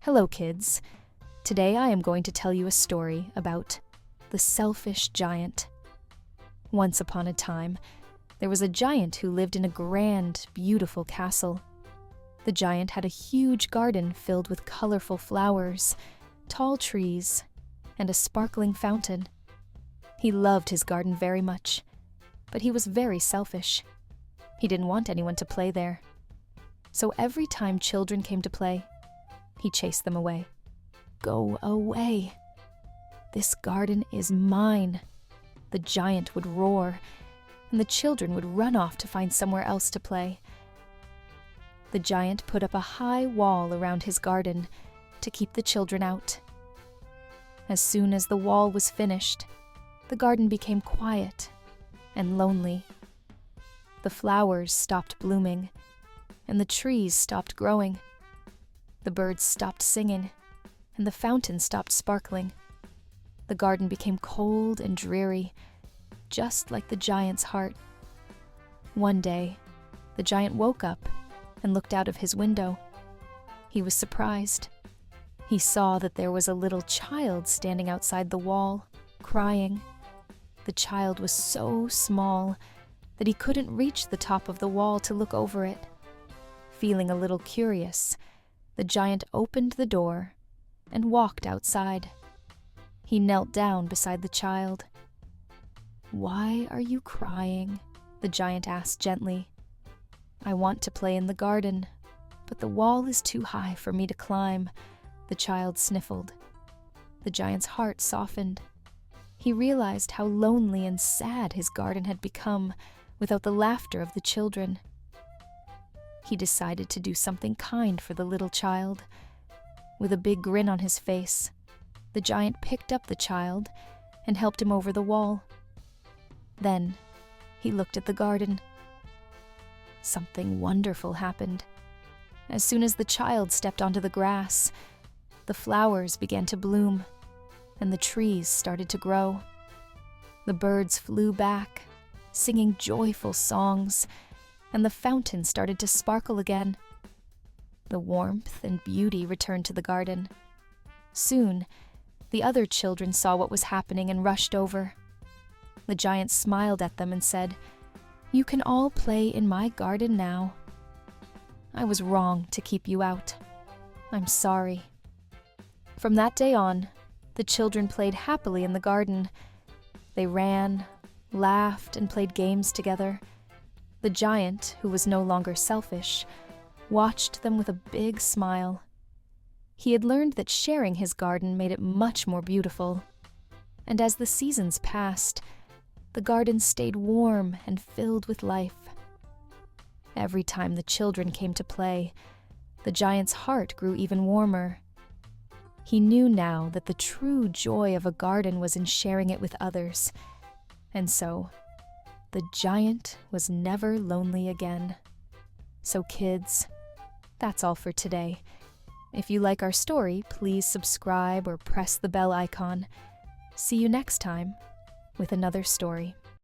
Hello, kids. Today I am going to tell you a story about the selfish giant. Once upon a time, there was a giant who lived in a grand, beautiful castle. The giant had a huge garden filled with colorful flowers, tall trees, and a sparkling fountain. He loved his garden very much, but he was very selfish. He didn't want anyone to play there. So every time children came to play, he chased them away. Go away. This garden is mine. The giant would roar, and the children would run off to find somewhere else to play. The giant put up a high wall around his garden to keep the children out. As soon as the wall was finished, the garden became quiet and lonely. The flowers stopped blooming, and the trees stopped growing. The birds stopped singing, and the fountain stopped sparkling. The garden became cold and dreary, just like the giant's heart. One day, the giant woke up and looked out of his window. He was surprised. He saw that there was a little child standing outside the wall, crying. The child was so small that he couldn't reach the top of the wall to look over it. Feeling a little curious, the giant opened the door and walked outside. He knelt down beside the child. "Why are you crying?" the giant asked gently. "I want to play in the garden, but the wall is too high for me to climb," the child sniffled. The giant's heart softened. He realized how lonely and sad his garden had become without the laughter of the children. He decided to do something kind for the little child. With a big grin on his face, the giant picked up the child and helped him over the wall. Then he looked at the garden. Something wonderful happened. As soon as the child stepped onto the grass, the flowers began to bloom, and the trees started to grow. The birds flew back, singing joyful songs, and the fountain started to sparkle again. The warmth and beauty returned to the garden. Soon, the other children saw what was happening and rushed over. The giant smiled at them and said, "You can all play in my garden now. I was wrong to keep you out. I'm sorry." From that day on, the children played happily in the garden. They ran, laughed, and played games together. The giant, who was no longer selfish, watched them with a big smile. He had learned that sharing his garden made it much more beautiful. And as the seasons passed, the garden stayed warm and filled with life. Every time the children came to play, the giant's heart grew even warmer. He knew now that the true joy of a garden was in sharing it with others. And so, the giant was never lonely again. So kids, that's all for today. If you like our story, please subscribe or press the bell icon. See you next time with another story.